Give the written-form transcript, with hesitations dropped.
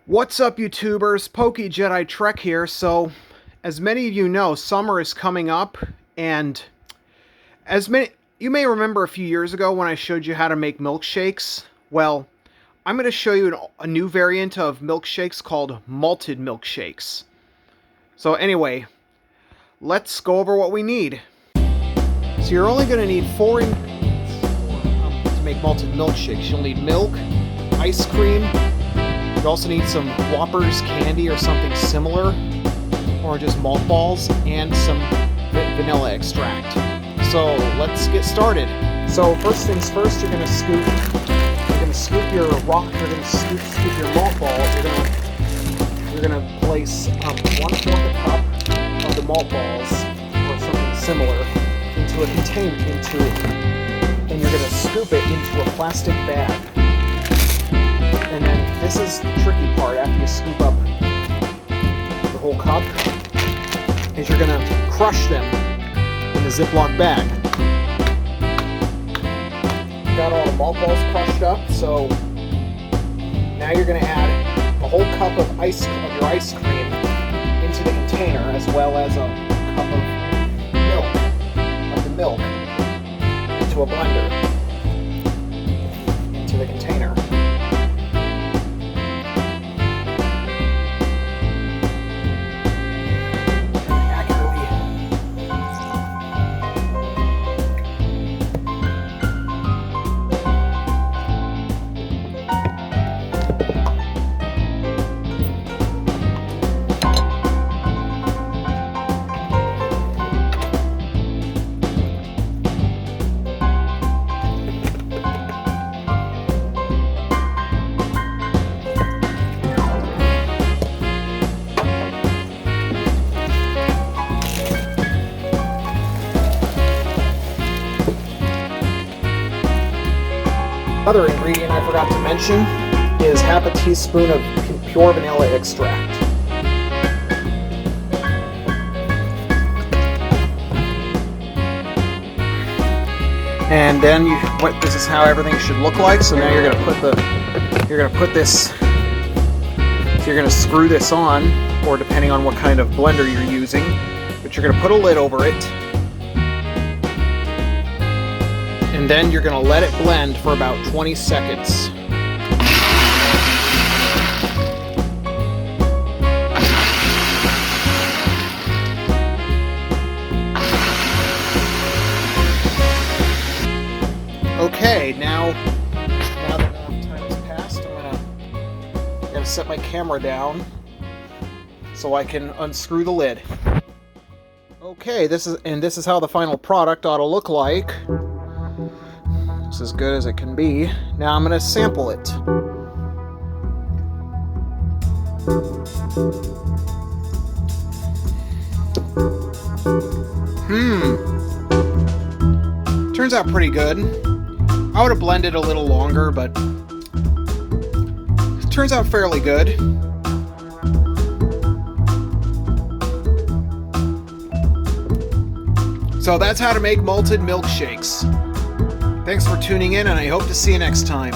What's up, YouTubers? PokeJediTrek's here. So, as many of you know, summer is coming up, and you may remember a few years ago when I showed you how to make milkshakes. Well, I'm going to show you a new variant of milkshakes called Malted Milkshakes. So anyway, let's go over what we need. So you're only going to need 4 ingredients to make malted milkshakes. You'll need milk, ice cream. You also need some Whoppers candy or something similar, or just malt balls, and some vanilla extract. So let's get started. So first things first, you're gonna scoop your malt ball. You're gonna place 1/4 cup of the malt balls or something similar into a container, and you're gonna scoop it into a plastic bag. And then this is the tricky part after you scoop up the whole cup, is you're gonna crush them in the Ziploc bag. Got all the malt balls crushed up, so now you're gonna add a whole cup of your ice cream into the container, as well as a cup of the milk into a blender into the container. Another ingredient I forgot to mention is half a teaspoon of pure vanilla extract. And then this is how everything should look like. So now you're gonna screw this on, or depending on what kind of blender you're using, but you're gonna put a lid over it. And then you're going to let it blend for about 20 seconds. Okay, now that enough time has passed, I'm gonna set my camera down so I can unscrew the lid. Okay, this is how the final product ought to look like. It's as good as it can be. Now I'm going to sample it. Turns out pretty good. I would have blended a little longer, but it turns out fairly good. So that's how to make malted milkshakes. Thanks for tuning in, and I hope to see you next time.